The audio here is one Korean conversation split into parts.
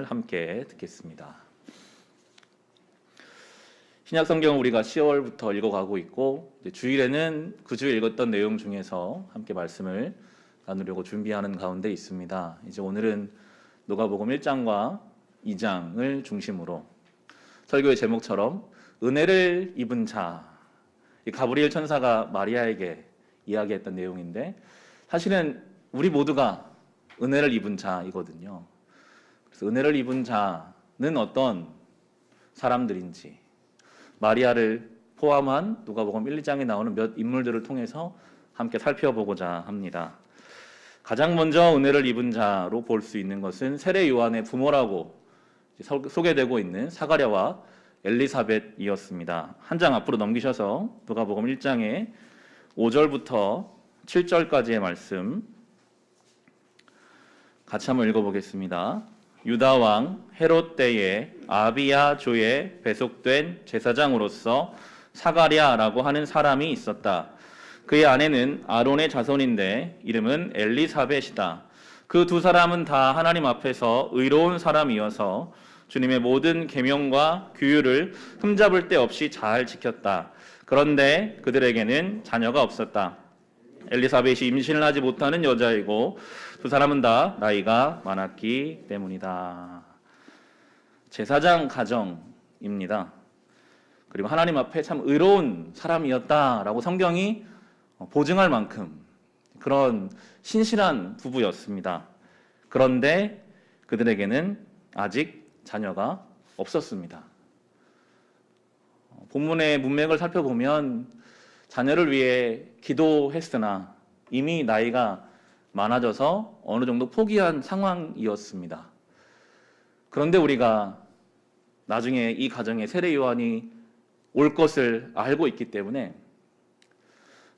말씀을 함께 듣겠습니다. 신약 성경을 우리가 10월부터 읽어가고 있고 주일에는 그 주에 읽었던 내용 중에서 함께 말씀을 나누려고 준비하는 가운데 있습니다. 이제 오늘은 누가복음 1장과 2장을 중심으로 설교의 제목처럼 은혜를 입은 자, 이 가브리엘 천사가 마리아에게 이야기했던 내용인데 사실은 우리 모두가 은혜를 입은 자이거든요. 그래서 은혜를 입은 자는 어떤 사람들인지 마리아를 포함한 누가복음 1, 2장에 나오는 몇 인물들을 통해서 함께 살펴보고자 합니다. 가장 먼저 은혜를 입은 자로 볼 수 있는 것은 세례 요한의 부모라고 소개되고 있는 사가랴와 엘리사벳이었습니다. 한 장 앞으로 넘기셔서 누가복음 1장의 5절부터 7절까지의 말씀 같이 한번 읽어보겠습니다. 유다 왕 헤롯 때에 아비야 조에 배속된 제사장으로서 사가랴라고 하는 사람이 있었다. 그의 아내는 아론의 자손인데 이름은 엘리사벳이다. 그 두 사람은 다 하나님 앞에서 의로운 사람이어서 주님의 모든 계명과 규율을 흠잡을 데 없이 잘 지켰다. 그런데 그들에게는 자녀가 없었다. 엘리사벳이 임신을 하지 못하는 여자이고 두 사람은 다 나이가 많았기 때문이다. 제사장 가정입니다. 그리고 하나님 앞에 참 의로운 사람이었다라고 성경이 보증할 만큼 그런 신실한 부부였습니다. 그런데 그들에게는 아직 자녀가 없었습니다. 본문의 문맥을 살펴보면 자녀를 위해 기도했으나 이미 나이가 많아져서 어느 정도 포기한 상황이었습니다. 그런데 우리가 나중에 이 가정에 세례 요한이 올 것을 알고 있기 때문에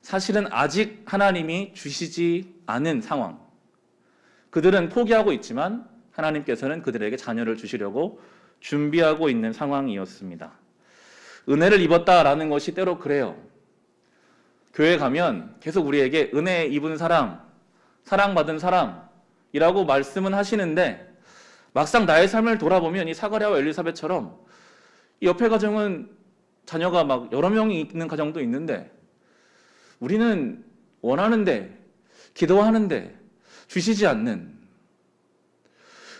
사실은 아직 하나님이 주시지 않은 상황, 그들은 포기하고 있지만 하나님께서는 그들에게 자녀를 주시려고 준비하고 있는 상황이었습니다. 은혜를 입었다라는 것이 때로 그래요. 교회 가면 계속 우리에게 은혜 입은 사람, 사랑받은 사람이라고 말씀은 하시는데 막상 나의 삶을 돌아보면 이 사가랴와 엘리사벳처럼 이 옆에 가정은 자녀가 막 여러 명이 있는 가정도 있는데 우리는 원하는데 기도하는데 주시지 않는,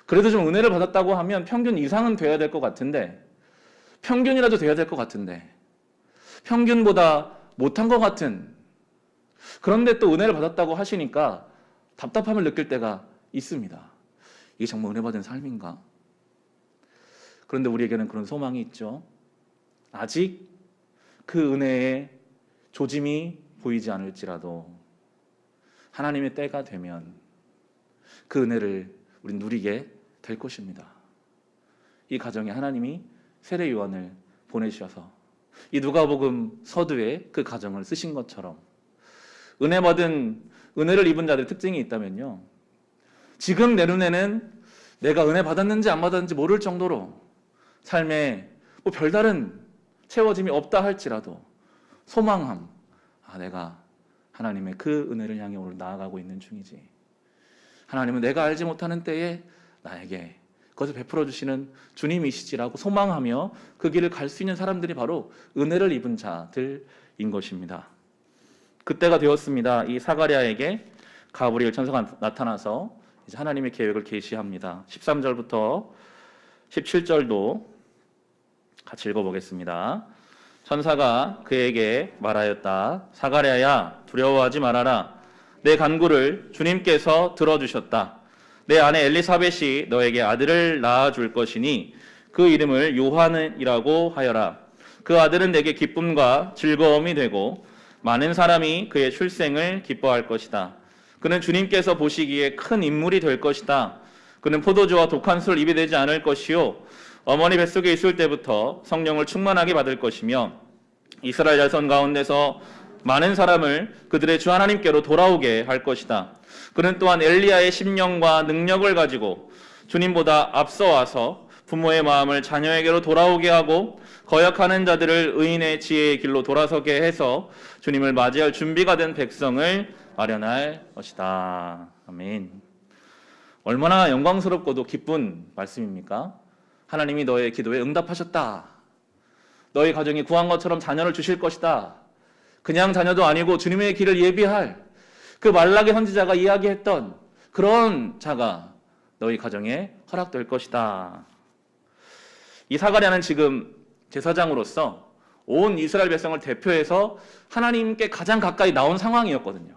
그래도 좀 은혜를 받았다고 하면 평균 이상은 돼야 될 것 같은데 평균이라도 돼야 될 것 같은데 평균보다 못한 것 같은, 그런데 또 은혜를 받았다고 하시니까 답답함을 느낄 때가 있습니다. 이게 정말 은혜 받은 삶인가? 그런데 우리에게는 그런 소망이 있죠. 아직 그 은혜의 조짐이 보이지 않을지라도 하나님의 때가 되면 그 은혜를 우리 누리게 될 것입니다. 이 가정에 하나님이 세례 요한을 보내주셔서 이 누가복음 서두에 그 가정을 쓰신 것처럼 은혜를 입은 자들의 특징이 있다면요, 지금 내 눈에는 내가 은혜 받았는지 안 받았는지 모를 정도로 삶에 뭐 별다른 채워짐이 없다 할지라도 소망함, 내가 하나님의 그 은혜를 향해 오늘 나아가고 있는 중이지, 하나님은 내가 알지 못하는 때에 나에게 그것을 베풀어 주시는 주님이시지라고 소망하며 그 길을 갈 수 있는 사람들이 바로 은혜를 입은 자들인 것입니다. 그때가 되었습니다. 이 사가랴에게 가브리엘 천사가 나타나서 이제 하나님의 계획을 계시합니다. 13절부터 17절도 같이 읽어보겠습니다. 천사가 그에게 말하였다. 사가랴야, 두려워하지 말아라. 내 간구를 주님께서 들어주셨다. 내 아내 엘리사벳이 너에게 아들을 낳아줄 것이니 그 이름을 요한이라고 하여라. 그 아들은 내게 기쁨과 즐거움이 되고 많은 사람이 그의 출생을 기뻐할 것이다. 그는 주님께서 보시기에 큰 인물이 될 것이다. 그는 포도주와 독한 술을 입에 대지 않을 것이요 어머니 뱃속에 있을 때부터 성령을 충만하게 받을 것이며 이스라엘 자손 가운데서 많은 사람을 그들의 주 하나님께로 돌아오게 할 것이다. 그는 또한 엘리야의 심령과 능력을 가지고 주님보다 앞서 와서 부모의 마음을 자녀에게로 돌아오게 하고 거역하는 자들을 의인의 지혜의 길로 돌아서게 해서 주님을 맞이할 준비가 된 백성을 마련할 것이다. 아멘. 얼마나 영광스럽고도 기쁜 말씀입니까? 하나님이 너의 기도에 응답하셨다. 너희 가정이 구한 것처럼 자녀를 주실 것이다. 그냥 자녀도 아니고 주님의 길을 예비할 그 말라기 선지자가 이야기했던 그런 자가 너희 가정에 허락될 것이다. 이 사가랴는 지금 제사장으로서 온 이스라엘 백성을 대표해서 하나님께 가장 가까이 나온 상황이었거든요.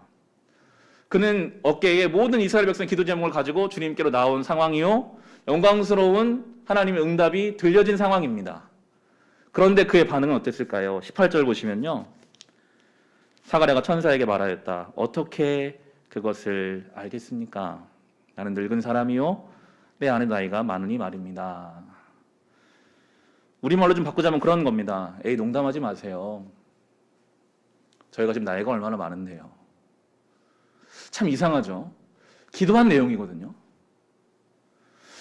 그는 어깨에 모든 이스라엘 백성의 기도 제목을 가지고 주님께로 나온 상황이요, 영광스러운 하나님의 응답이 들려진 상황입니다. 그런데 그의 반응은 어땠을까요? 18절 보시면요, 사가랴가 천사에게 말하였다. 어떻게 그것을 알겠습니까? 나는 늙은 사람이요 내 아내 나이가 많으니 말입니다. 우리말로 좀 바꾸자면 그런 겁니다. 에이, 농담하지 마세요. 저희가 지금 나이가 얼마나 많은데요. 참 이상하죠. 기도한 내용이거든요.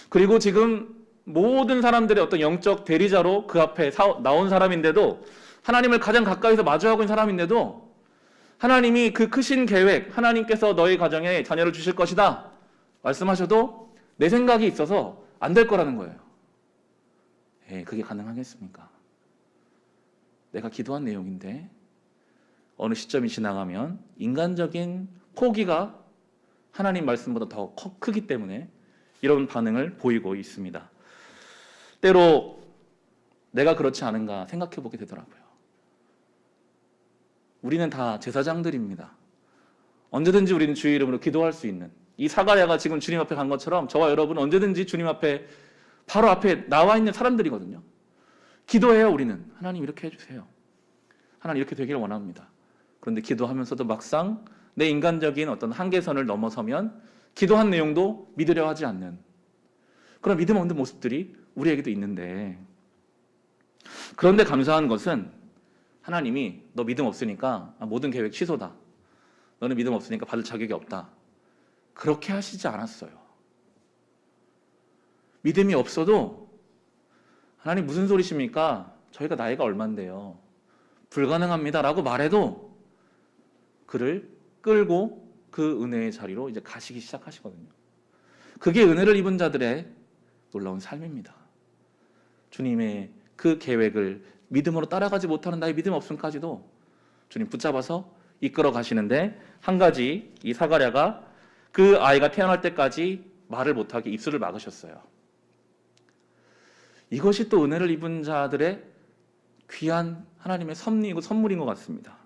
그리고 지금 모든 사람들의 어떤 영적 대리자로 그 앞에 나온 사람인데도, 하나님을 가장 가까이서 마주하고 있는 사람인데도 하나님이 그 크신 계획, 하나님께서 너희 가정에 자녀를 주실 것이다 말씀하셔도 내 생각이 있어서 안 될 거라는 거예요. 그게 가능하겠습니까? 내가 기도한 내용인데 어느 시점이 지나가면 인간적인 포기가 하나님 말씀보다 더 크기 때문에 이런 반응을 보이고 있습니다. 때로 내가 그렇지 않은가 생각해 보게 되더라고요. 우리는 다 제사장들입니다. 언제든지 우리는 주의 이름으로 기도할 수 있는, 이 사가랴가 지금 주님 앞에 간 것처럼 저와 여러분은 언제든지 주님 앞에, 바로 앞에 나와 있는 사람들이거든요. 기도해요. 우리는 하나님 이렇게 해주세요. 하나님 이렇게 되기를 원합니다. 그런데 기도하면서도 막상 내 인간적인 어떤 한계선을 넘어서면 기도한 내용도 믿으려 하지 않는 그런 믿음 없는 모습들이 우리에게도 있는데, 그런데 감사한 것은 하나님이 너 믿음 없으니까 모든 계획 취소다. 너는 믿음 없으니까 받을 자격이 없다. 그렇게 하시지 않았어요. 믿음이 없어도 하나님 무슨 소리십니까? 저희가 나이가 얼만데요. 불가능합니다 라고 말해도 그를 끌고 그 은혜의 자리로 이제 가시기 시작하시거든요. 그게 은혜를 입은 자들의 놀라운 삶입니다. 주님의 그 계획을 믿음으로 따라가지 못하는 나의 믿음 없음까지도 주님 붙잡아서 이끌어 가시는데, 한 가지 이 사가랴가 그 아이가 태어날 때까지 말을 못하게 입술을 막으셨어요. 이것이 또 은혜를 입은 자들의 귀한 하나님의 섭리이고 선물인 것 같습니다.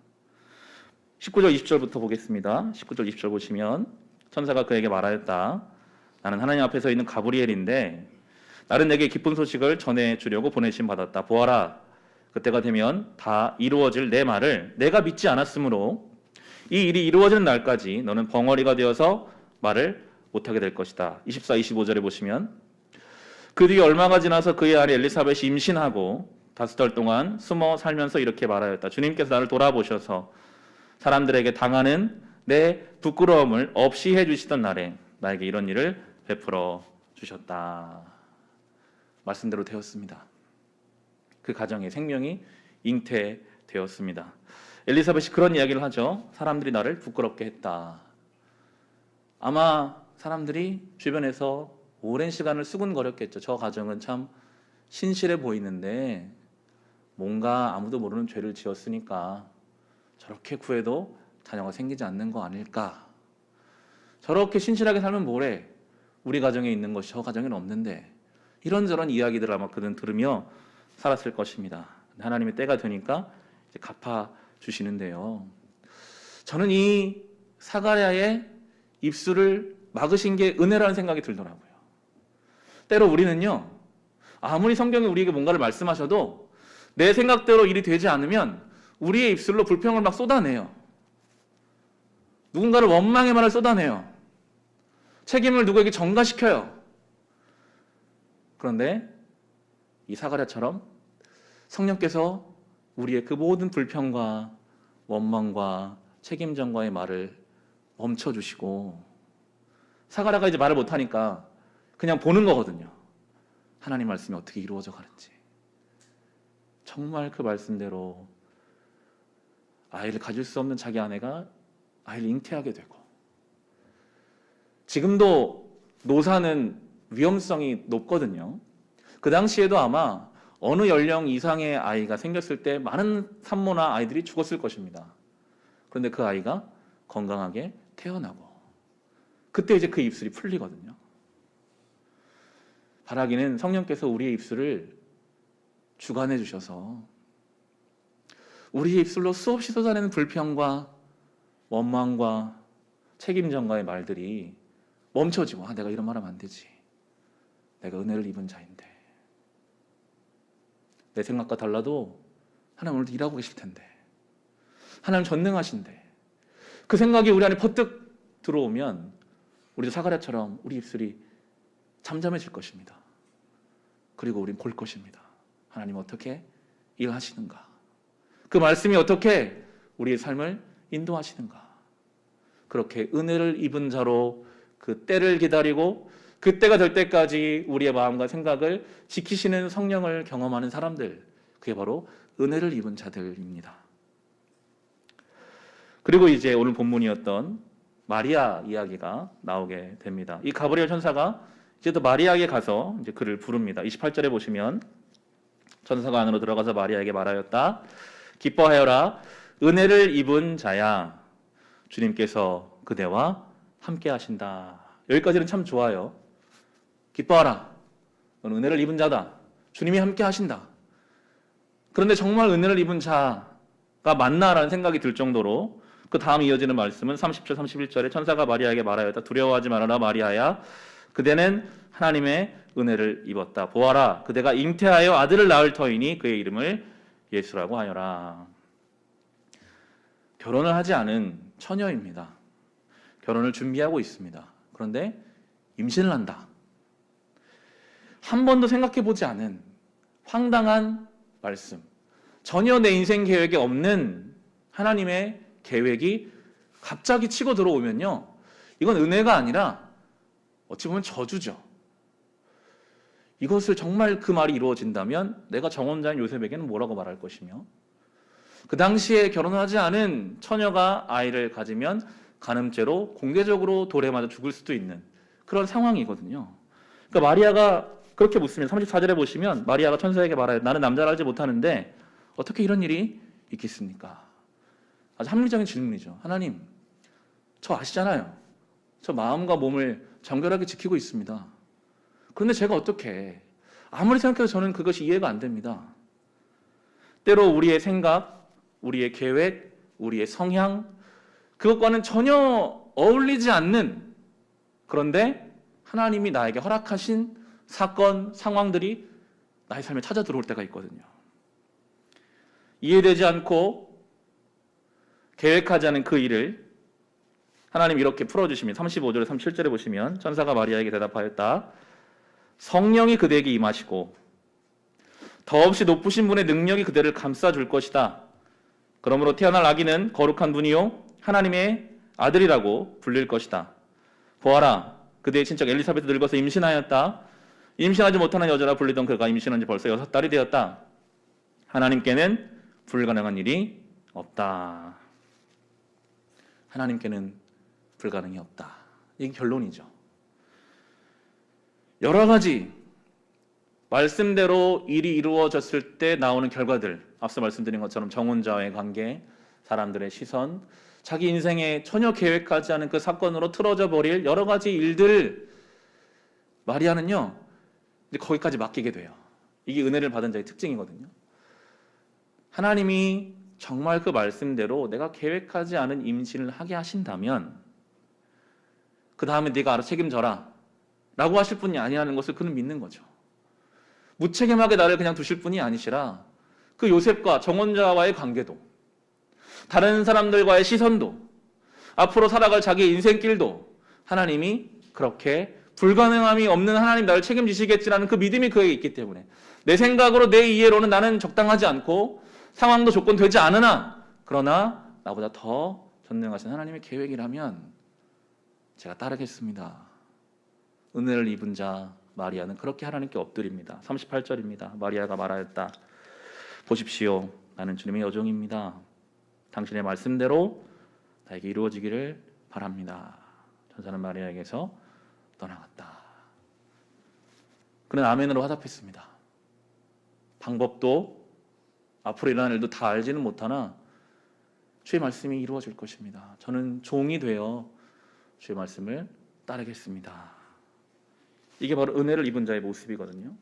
19절 20절부터 보겠습니다. 19절 20절 보시면 천사가 그에게 말하였다. 나는 하나님 앞에 서 있는 가브리엘인데 나는 내게 기쁜 소식을 전해주려고 보내심 받았다. 보아라, 그때가 되면 다 이루어질 내 말을 내가 믿지 않았으므로 이 일이 이루어지는 날까지 너는 벙어리가 되어서 말을 못하게 될 것이다. 24, 25절에 보시면 그 뒤에 얼마가 지나서 그의 아내 엘리사벳이 임신하고 5달 동안 숨어 살면서 이렇게 말하였다. 주님께서 나를 돌아보셔서 사람들에게 당하는 내 부끄러움을 없이 해주시던 날에 나에게 이런 일을 베풀어 주셨다. 말씀대로 되었습니다. 그 가정의 생명이 잉태되었습니다. 엘리사벳이 그런 이야기를 하죠. 사람들이 나를 부끄럽게 했다. 아마 사람들이 주변에서 오랜 시간을 수군거렸겠죠. 저 가정은 참 신실해 보이는데 뭔가 아무도 모르는 죄를 지었으니까 저렇게 구해도 자녀가 생기지 않는 거 아닐까. 저렇게 신실하게 살면 뭐래. 우리 가정에 있는 것이 저 가정에는 없는데. 이런저런 이야기들을 아마 그는 들으며 살았을 것입니다. 하나님의 때가 되니까 이제 갚아주시는데요. 저는 이 사가랴의 입술을 막으신 게 은혜라는 생각이 들더라고요. 때로 우리는요, 아무리 성경이 우리에게 뭔가를 말씀하셔도 내 생각대로 일이 되지 않으면 우리의 입술로 불평을 막 쏟아내요. 누군가를 원망의 말을 쏟아내요. 책임을 누구에게 전가시켜요. 그런데 이 사가랴처럼 성령께서 우리의 그 모든 불평과 원망과 책임 전가의 말을 멈춰주시고, 사가랴가 이제 말을 못하니까 그냥 보는 거거든요. 하나님 말씀이 어떻게 이루어져 가는지. 정말 그 말씀대로 아이를 가질 수 없는 자기 아내가 아이를 잉태하게 되고, 지금도 노사는 위험성이 높거든요. 그 당시에도 아마 어느 연령 이상의 아이가 생겼을 때 많은 산모나 아이들이 죽었을 것입니다. 그런데 그 아이가 건강하게 태어나고 그때 이제 그 입술이 풀리거든요. 바라기는 성령께서 우리의 입술을 주관해 주셔서 우리의 입술로 수없이 쏟아내는 불평과 원망과 책임전가의 말들이 멈춰지고 내가 이런 말 하면 안 되지. 내가 은혜를 입은 자인데. 내 생각과 달라도 하나님 오늘도 일하고 계실 텐데. 하나님 전능하신데. 그 생각이 우리 안에 퍼뜩 들어오면 우리도 사가랴처럼 우리 입술이 잠잠해질 것입니다. 그리고 우린 볼 것입니다. 하나님 어떻게 일하시는가. 그 말씀이 어떻게 우리의 삶을 인도하시는가. 그렇게 은혜를 입은 자로 그 때를 기다리고 그 때가 될 때까지 우리의 마음과 생각을 지키시는 성령을 경험하는 사람들, 그게 바로 은혜를 입은 자들입니다. 그리고 이제 오늘 본문이었던 마리아 이야기가 나오게 됩니다. 이 가브리엘 천사가 이제 또 마리아에게 가서 이제 그를 부릅니다. 28절에 보시면 천사가 안으로 들어가서 마리아에게 말하였다. 기뻐하여라. 은혜를 입은 자야. 주님께서 그대와 함께 하신다. 여기까지는 참 좋아요. 기뻐하라. 너는 은혜를 입은 자다. 주님이 함께 하신다. 그런데 정말 은혜를 입은 자가 맞나라는 생각이 들 정도로 그 다음 이어지는 말씀은 30절 31절에 천사가 마리아에게 말하였다. 두려워하지 말아라 마리아야. 그대는 하나님의 은혜를 입었다. 보아라. 그대가 잉태하여 아들을 낳을 터이니 그의 이름을 예수라고 하여라. 결혼을 하지 않은 처녀입니다. 결혼을 준비하고 있습니다. 그런데 임신을 한다. 한 번도 생각해보지 않은 황당한 말씀. 전혀 내 인생 계획에 없는 하나님의 계획이 갑자기 치고 들어오면요. 이건 은혜가 아니라 어찌 보면 저주죠. 이것을 정말 그 말이 이루어진다면 내가 정혼자인 요셉에게는 뭐라고 말할 것이며 그 당시에 결혼하지 않은 처녀가 아이를 가지면 간음죄로 공개적으로 돌에 맞아 죽을 수도 있는 그런 상황이거든요. 그러니까 마리아가 그렇게 묻습니다. 34절에 보시면 마리아가 천사에게 말하여 나는 남자를 알지 못하는데 어떻게 이런 일이 있겠습니까? 아주 합리적인 질문이죠. 하나님, 저 아시잖아요. 저 마음과 몸을 정결하게 지키고 있습니다. 그런데 제가 어떻게 아무리 생각해도 저는 그것이 이해가 안 됩니다. 때로 우리의 생각, 우리의 계획, 우리의 성향 그것과는 전혀 어울리지 않는 그런데 하나님이 나에게 허락하신 사건, 상황들이 나의 삶에 찾아 들어올 때가 있거든요. 이해되지 않고 계획하지 않은 그 일을 하나님 이렇게 풀어주시면 35절에 37절에 보시면 천사가 마리아에게 대답하였다. 성령이 그대에게 임하시고 더없이 높으신 분의 능력이 그대를 감싸줄 것이다. 그러므로 태어날 아기는 거룩한 분이요 하나님의 아들이라고 불릴 것이다. 보아라, 그대의 친척 엘리사벳도 늙어서 임신하였다. 임신하지 못하는 여자라 불리던 그가 임신한 지 벌써 6달이 되었다. 하나님께는 불가능한 일이 없다. 하나님께는 불가능이 없다. 이게 결론이죠. 여러 가지 말씀대로 일이 이루어졌을 때 나오는 결과들, 앞서 말씀드린 것처럼 정혼자와의 관계, 사람들의 시선, 자기 인생에 전혀 계획하지 않은 그 사건으로 틀어져 버릴 여러 가지 일들, 마리아는요 이제 거기까지 맡기게 돼요. 이게 은혜를 받은 자의 특징이거든요. 하나님이 정말 그 말씀대로 내가 계획하지 않은 임신을 하게 하신다면 그 다음에 네가 알아서 책임져라 라고 하실 분이 아니라는 것을 그는 믿는 거죠. 무책임하게 나를 그냥 두실 분이 아니시라 그 요셉과 정혼자와의 관계도 다른 사람들과의 시선도 앞으로 살아갈 자기 인생길도 하나님이 그렇게 불가능함이 없는 하나님 나를 책임지시겠지라는 그 믿음이 그에게 있기 때문에 내 생각으로 내 이해로는 나는 적당하지 않고 상황도 조건 되지 않으나 그러나 나보다 더 전능하신 하나님의 계획이라면 제가 따르겠습니다. 은혜를 입은 자 마리아는 그렇게 하나님께 엎드립니다. 38절입니다. 마리아가 말하였다. 보십시오. 나는 주님의 여종입니다. 당신의 말씀대로 나에게 이루어지기를 바랍니다. 천사는 마리아에게서 떠나갔다. 그는 아멘으로 화답했습니다. 방법도 앞으로 일어날 일도 다 알지는 못하나 주의 말씀이 이루어질 것입니다. 저는 종이 되어 주의 말씀을 따르겠습니다. 이게 바로 은혜를 입은 자의 모습이거든요.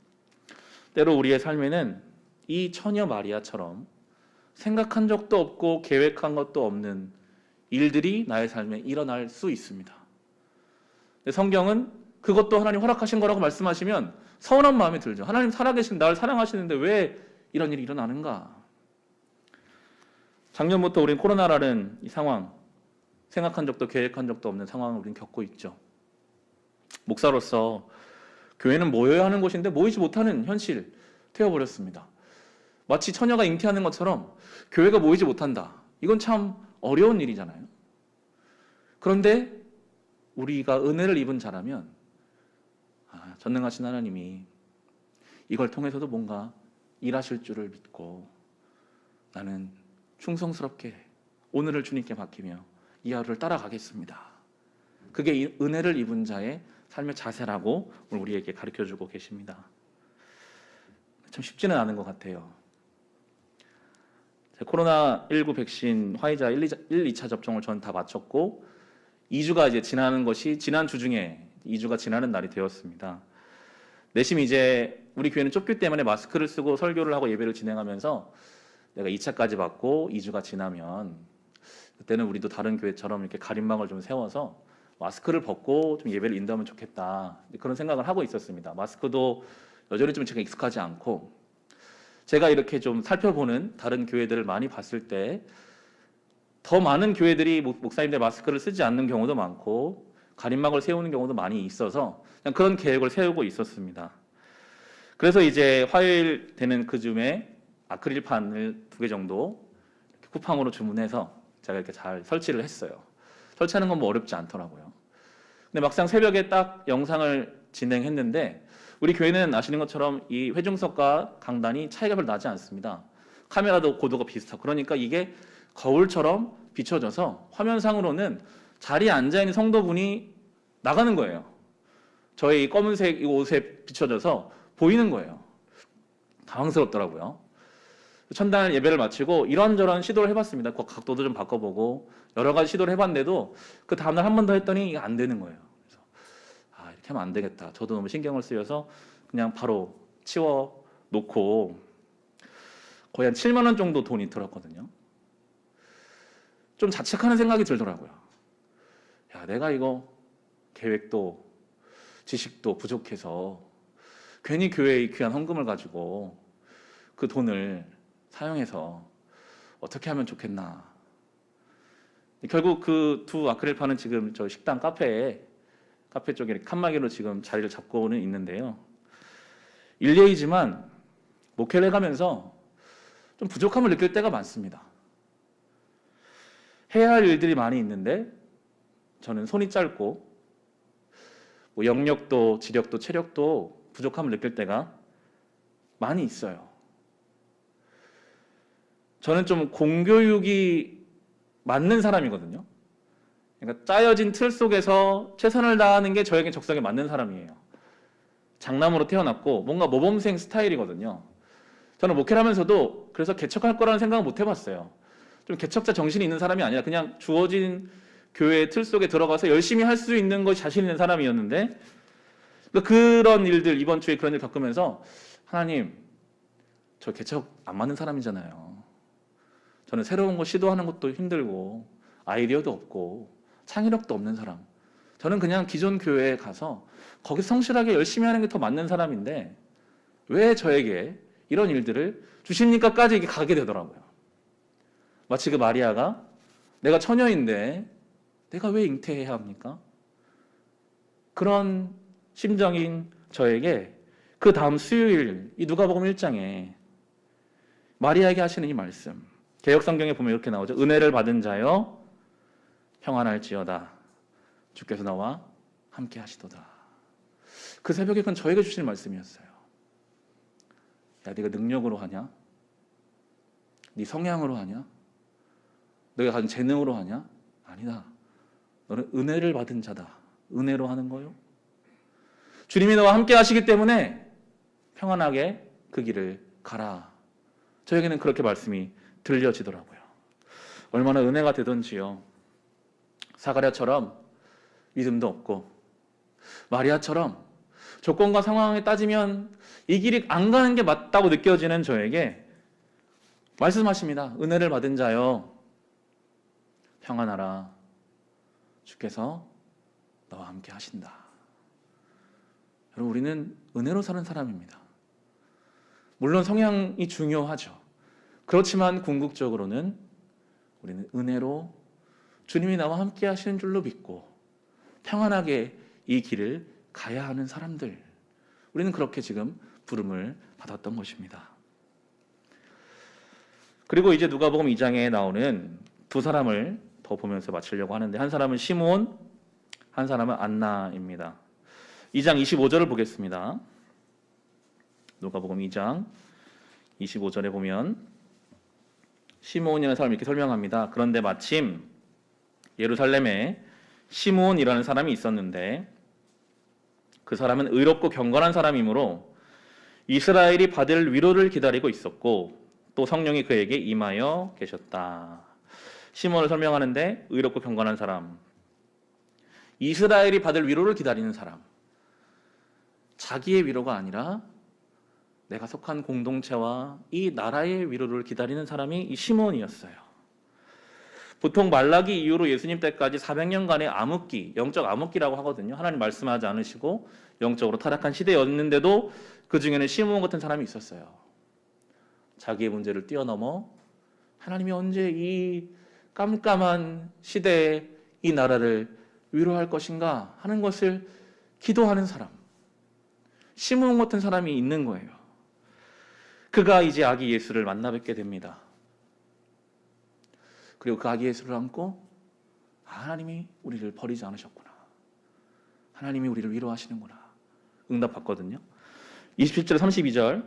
때로 우리의 삶에는 이 처녀 마리아처럼 생각한 적도 없고 계획한 것도 없는 일들이 나의 삶에 일어날 수 있습니다. 성경은 그것도 하나님 허락하신 거라고 말씀하시면 서운한 마음이 들죠. 하나님 살아계신 나를 사랑하시는데 왜 이런 일이 일어나는가? 작년부터 우린 코로나라는 이 상황, 생각한 적도 계획한 적도 없는 상황을 우린 겪고 있죠. 목사로서 교회는 모여야 하는 곳인데 모이지 못하는 현실 되어버렸습니다. 마치 처녀가 잉태하는 것처럼 교회가 모이지 못한다. 이건 참 어려운 일이잖아요. 그런데 우리가 은혜를 입은 자라면 전능하신 하나님이 이걸 통해서도 뭔가 일하실 줄을 믿고 나는 충성스럽게 오늘을 주님께 맡기며 이 하루를 따라가겠습니다. 그게 은혜를 입은 자의 삶의 자세라고 오늘 우리에게 가르쳐주고 계십니다. 참 쉽지는 않은 것 같아요. 코로나19 백신 화이자 1, 2차 접종을 저는 다 마쳤고 2주가 이제 지나는 것이 지난 주 중에 2주가 지나는 날이 되었습니다. 내심 이제 우리 교회는 좁기 때문에 마스크를 쓰고 설교를 하고 예배를 진행하면서 내가 2차까지 받고 2주가 지나면 그때는 우리도 다른 교회처럼 이렇게 가림막을 좀 세워서 마스크를 벗고 좀 예배를 인도하면 좋겠다. 그런 생각을 하고 있었습니다. 마스크도 여전히 좀 제가 익숙하지 않고 제가 이렇게 좀 살펴보는 다른 교회들을 많이 봤을 때 더 많은 교회들이 목사님들 마스크를 쓰지 않는 경우도 많고 가림막을 세우는 경우도 많이 있어서 그냥 그런 계획을 세우고 있었습니다. 그래서 이제 화요일 되는 그 즈음에 아크릴판을 2개 정도 이렇게 쿠팡으로 주문해서 제가 이렇게 잘 설치를 했어요. 설치하는 건 뭐 어렵지 않더라고요. 근데 막상 새벽에 딱 영상을 진행했는데 우리 교회는 아시는 것처럼 이 회중석과 강단이 차이가 별로 나지 않습니다. 카메라도 고도가 비슷하고 그러니까 이게 거울처럼 비춰져서 화면상으로는 자리에 앉아있는 성도분이 나가는 거예요. 저의 이 검은색 이 옷에 비춰져서 보이는 거예요. 당황스럽더라고요. 첫날 예배를 마치고 이런저런 시도를 해봤습니다. 각도도 좀 바꿔보고 여러 가지 시도를 해봤는데도 그 다음날 한 번 더 했더니 이게 안 되는 거예요. 그래서 이렇게 하면 안 되겠다. 저도 너무 신경을 쓰여서 그냥 바로 치워 놓고 거의 한 7만 원 정도 돈이 들었거든요. 좀 자책하는 생각이 들더라고요. 내가 이거 계획도 지식도 부족해서 괜히 교회의 귀한 헌금을 가지고 그 돈을 사용해서 어떻게 하면 좋겠나. 결국 그 두 아크릴판은 지금 저 식당 카페 쪽에 칸막이로 지금 자리를 잡고는 있는데요. 일례이지만 목회를 해가면서 좀 부족함을 느낄 때가 많습니다. 해야 할 일들이 많이 있는데 저는 손이 짧고 영역도 지력도 체력도 부족함을 느낄 때가 많이 있어요. 저는 좀 공교육이 맞는 사람이거든요. 그러니까 짜여진 틀 속에서 최선을 다하는 게 저에게 적성에 맞는 사람이에요. 장남으로 태어났고 뭔가 모범생 스타일이거든요. 저는 목회를 하면서도 그래서 개척할 거라는 생각은 못 해봤어요. 좀 개척자 정신이 있는 사람이 아니라 그냥 주어진 교회의 틀 속에 들어가서 열심히 할 수 있는 것이 자신 있는 사람이었는데 그런 일들 이번 주에 그런 일 겪으면서 하나님 저 개척 안 맞는 사람이잖아요. 저는 새로운 거 시도하는 것도 힘들고 아이디어도 없고 창의력도 없는 사람. 저는 그냥 기존 교회에 가서 거기서 성실하게 열심히 하는 게 더 맞는 사람인데 왜 저에게 이런 일들을 주십니까까지 이게 가게 되더라고요. 마치 그 마리아가 내가 처녀인데 내가 왜 잉태해야 합니까? 그런 심정인 저에게 그 다음 수요일 이 누가복음 1장에 마리아에게 하시는 이 말씀 개역성경에 보면 이렇게 나오죠. 은혜를 받은 자여 평안할지어다 주께서 너와 함께 하시도다. 그 새벽에 그건 저에게 주시는 말씀이었어요. 야, 네가 능력으로 하냐? 네 성향으로 하냐? 너가 가진 재능으로 하냐? 아니다. 너는 은혜를 받은 자다. 은혜로 하는 거요. 주님이 너와 함께 하시기 때문에 평안하게 그 길을 가라. 저에게는 그렇게 말씀이 들려지더라고요. 얼마나 은혜가 되던지요. 사가랴처럼 믿음도 없고 마리아처럼 조건과 상황에 따지면 이 길이 안 가는 게 맞다고 느껴지는 저에게 말씀하십니다. 은혜를 받은 자여 평안하라. 주께서 너와 함께 하신다. 여러분, 우리는 은혜로 사는 사람입니다. 물론 성향이 중요하죠. 그렇지만 궁극적으로는 우리는 은혜로 주님이 나와 함께 하시는 줄로 믿고 평안하게 이 길을 가야 하는 사람들, 우리는 그렇게 지금 부름을 받았던 것입니다. 그리고 이제 누가복음 2장에 나오는 두 사람을 더 보면서 마치려고 하는데, 한 사람은 시므온, 한 사람은 안나입니다. 2장 25절을 보겠습니다. 누가복음 2장 25절에 보면 시므온이라는 사람이 이렇게 설명합니다. 그런데 마침 예루살렘에 시므온이라는 사람이 있었는데 그 사람은 의롭고 경건한 사람이므로 이스라엘이 받을 위로를 기다리고 있었고 또 성령이 그에게 임하여 계셨다. 시므온을 설명하는데 의롭고 경건한 사람, 이스라엘이 받을 위로를 기다리는 사람, 자기의 위로가 아니라 내가 속한 공동체와 이 나라의 위로를 기다리는 사람이 이 시므온이었어요. 보통 말라기 이후로 예수님 때까지 400년간의 암흑기, 영적 암흑기라고 하거든요. 하나님 말씀하지 않으시고 영적으로 타락한 시대였는데도 그 중에는 시므온 같은 사람이 있었어요. 자기의 문제를 뛰어넘어 하나님이 언제 이 깜깜한 시대에 이 나라를 위로할 것인가 하는 것을 기도하는 사람, 시므온 같은 사람이 있는 거예요. 그가 이제 아기 예수를 만나 뵙게 됩니다. 그리고 그 아기 예수를 안고 하나님이 우리를 버리지 않으셨구나, 하나님이 우리를 위로하시는구나 응답받거든요. 27절 32절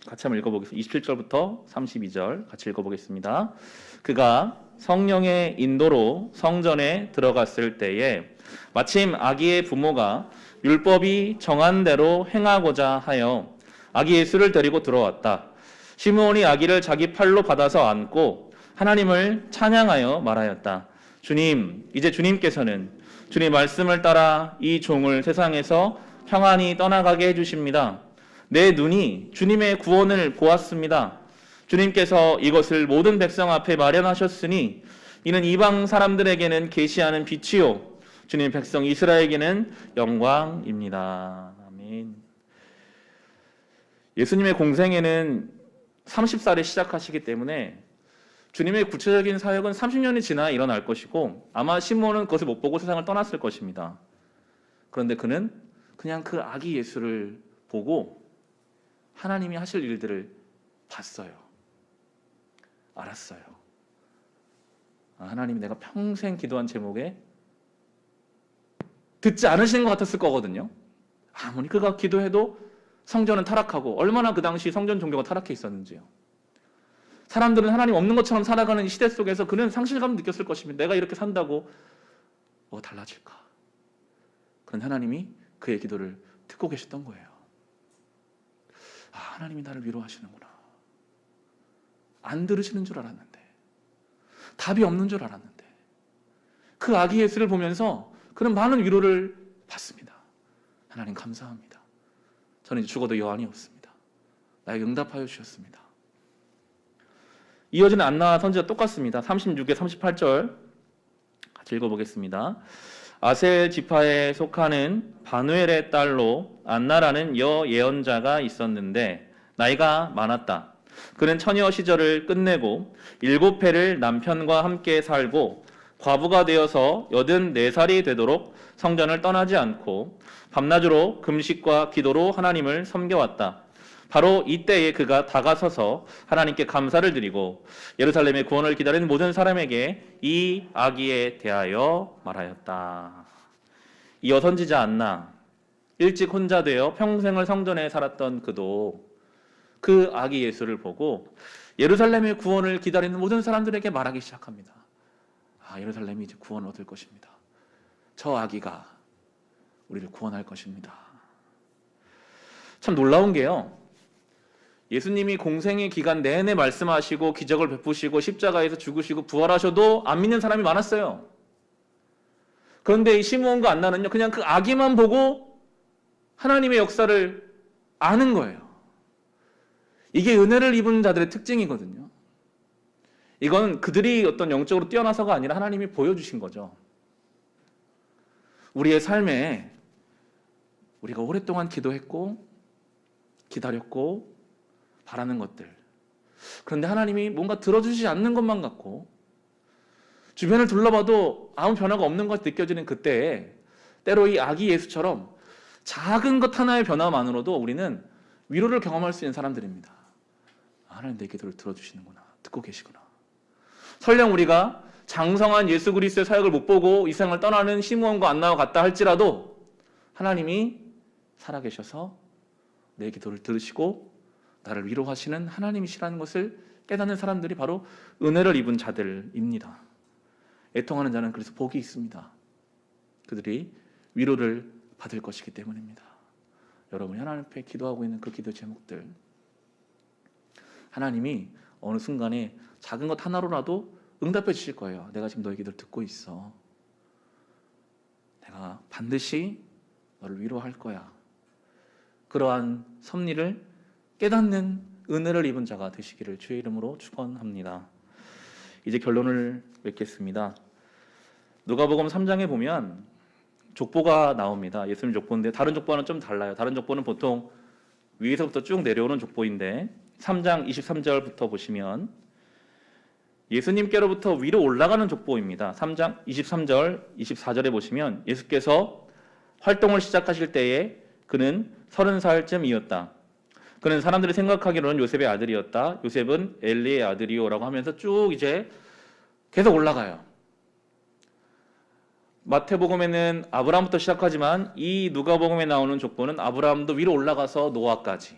같이 한번 읽어보겠습니다. 27절부터 32절 같이 읽어보겠습니다. 그가 성령의 인도로 성전에 들어갔을 때에 마침 아기의 부모가 율법이 정한 대로 행하고자 하여 아기 예수를 데리고 들어왔다. 시므온이 아기를 자기 팔로 받아서 안고 하나님을 찬양하여 말하였다. 주님, 이제 주님께서는 주님 말씀을 따라 이 종을 세상에서 평안히 떠나가게 해주십니다. 내 눈이 주님의 구원을 보았습니다. 주님께서 이것을 모든 백성 앞에 마련하셨으니 이는 이방 사람들에게는 계시하는 빛이요 주님 백성 이스라엘에게는 영광입니다. 아멘. 예수님의 공생애는 30살에 시작하시기 때문에 주님의 구체적인 사역은 30년이 지나 일어날 것이고 아마 시므온은 그것을 못 보고 세상을 떠났을 것입니다. 그런데 그는 그냥 그 아기 예수를 보고 하나님이 하실 일들을 봤어요. 알았어요. 하나님이 내가 평생 기도한 제목에 듣지 않으시는 것 같았을 거거든요. 아무리 그가 기도해도 성전은 타락하고, 얼마나 그 당시 성전 종교가 타락해 있었는지요. 사람들은 하나님 없는 것처럼 살아가는 이 시대 속에서 그는 상실감을 느꼈을 것입니다. 내가 이렇게 산다고 달라질까? 그런데 하나님이 그의 기도를 듣고 계셨던 거예요. 하나님이 나를 위로하시는구나. 안 들으시는 줄 알았는데, 답이 없는 줄 알았는데, 그 아기 예수를 보면서 그는 많은 위로를 받습니다. 하나님 감사합니다. 저는 이제 죽어도 여한이 없습니다. 나에게 응답하여 주셨습니다. 이어지는 안나 선지가 똑같습니다. 36에 38절 같이 읽어보겠습니다. 아셀 지파에 속하는 바누엘의 딸로 안나라는 여 예언자가 있었는데 나이가 많았다. 그는 처녀 시절을 끝내고 7해를 남편과 함께 살고 과부가 되어서 84살이 되도록 성전을 떠나지 않고 밤낮으로 금식과 기도로 하나님을 섬겨왔다. 바로 이때에 그가 다가서서 하나님께 감사를 드리고 예루살렘의 구원을 기다리는 모든 사람에게 이 아기에 대하여 말하였다. 이어 선지자 안나, 일찍 혼자 되어 평생을 성전에 살았던 그도 그 아기 예수를 보고 예루살렘의 구원을 기다리는 모든 사람들에게 말하기 시작합니다. 예루살렘이 이제 구원을 얻을 것입니다. 저 아기가 우리를 구원할 것입니다. 참 놀라운 게요. 예수님이 공생의 기간 내내 말씀하시고 기적을 베푸시고 십자가에서 죽으시고 부활하셔도 안 믿는 사람이 많았어요. 그런데 이 시므온과 안나는요, 그냥 그 아기만 보고 하나님의 역사를 아는 거예요. 이게 은혜를 입은 자들의 특징이거든요. 이건 그들이 어떤 영적으로 뛰어나서가 아니라 하나님이 보여주신 거죠. 우리의 삶에 우리가 오랫동안 기도했고 기다렸고 바라는 것들, 그런데 하나님이 뭔가 들어주시지 않는 것만 같고 주변을 둘러봐도 아무 변화가 없는 것 느껴지는 그때에 때로 이 아기 예수처럼 작은 것 하나의 변화만으로도 우리는 위로를 경험할 수 있는 사람들입니다. 하나님 내 기도를 들어주시는구나, 듣고 계시구나. 설령 우리가 장성한 예수 그리스도의 사역을 못 보고 이 세상을 떠나는 시므온과 안나와 같다 할지라도 하나님이 살아계셔서 내 기도를 들으시고 나를 위로하시는 하나님이시라는 것을 깨닫는 사람들이 바로 은혜를 입은 자들입니다. 애통하는 자는 그래서 복이 있습니다. 그들이 위로를 받을 것이기 때문입니다. 여러분이 하나님 앞에 기도하고 있는 그 기도 제목들, 하나님이 어느 순간에 작은 것 하나로라도 응답해 주실 거예요. 내가 지금 너의 기도를 듣고 있어. 내가 반드시 너를 위로할 거야. 그러한 섭리를 깨닫는 은혜를 입은 자가 되시기를 주의 이름으로 축원합니다. 이제 결론을 맺겠습니다. 누가복음 3장에 보면 족보가 나옵니다. 예수님 족보인데 다른 족보와는 좀 달라요. 다른 족보는 보통 위에서부터 쭉 내려오는 족보인데 3장 23절부터 보시면 예수님께로부터 위로 올라가는 족보입니다. 3장 23절, 24절에 보시면 예수께서 활동을 시작하실 때에 그는 30살쯤이었다. 그는 사람들이 생각하기로는 요셉의 아들이었다. 요셉은 엘리의 아들이요라고 하면서 쭉 이제 계속 올라가요. 마태복음에는 아브라함부터 시작하지만 이 누가복음에 나오는 족보는 아브라함도 위로 올라가서 노아까지,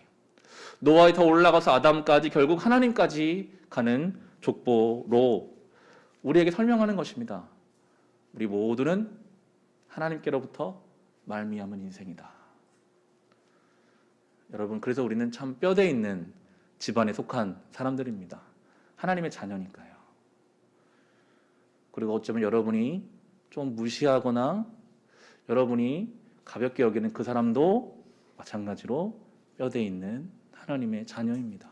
노아에 더 올라가서 아담까지, 결국 하나님까지 가는 족보로 우리에게 설명하는 것입니다. 우리 모두는 하나님께로부터 말미암은 인생이다. 여러분, 그래서 우리는 참 뼈대 있는 집안에 속한 사람들입니다. 하나님의 자녀니까요. 그리고 어쩌면 여러분이 좀 무시하거나 여러분이 가볍게 여기는 그 사람도 마찬가지로 뼈대 있는 하나님의 자녀입니다.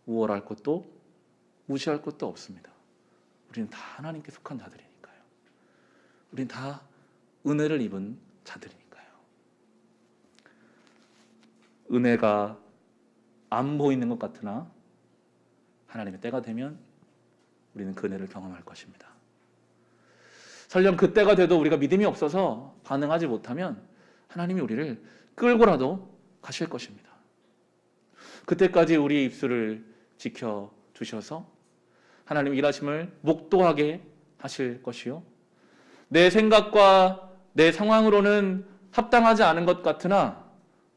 우월할 것도 무시할 것도 없습니다. 우리는 다 하나님께 속한 자들이니까요. 우리는 다 은혜를 입은 자들이니까요. 은혜가 안 보이는 것 같으나 하나님의 때가 되면 우리는 그 은혜를 경험할 것입니다. 설령 그때가 돼도 우리가 믿음이 없어서 반응하지 못하면 하나님이 우리를 끌고라도 가실 것입니다. 그때까지 우리의 입술을 지켜주셔서 하나님 일하심을 목도하게 하실 것이요, 내 생각과 내 상황으로는 합당하지 않은 것 같으나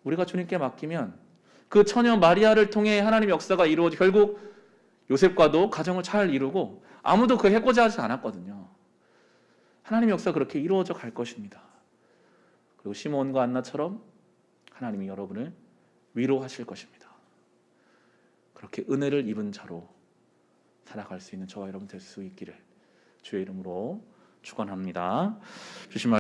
우리가 주님께 맡기면 그 처녀 마리아를 통해 하나님의 역사가 이루어져 결국 요셉과도 가정을 잘 이루고 아무도 그 해코지 하지 않았거든요. 하나님의 역사가 그렇게 이루어져 갈 것입니다. 그리고 시므온과 안나처럼 하나님이 여러분을 위로하실 것입니다. 그렇게 은혜를 입은 자로 살아갈 수 있는 저와 여러분 될 수 있기를 주의 이름으로 축원합니다. 주신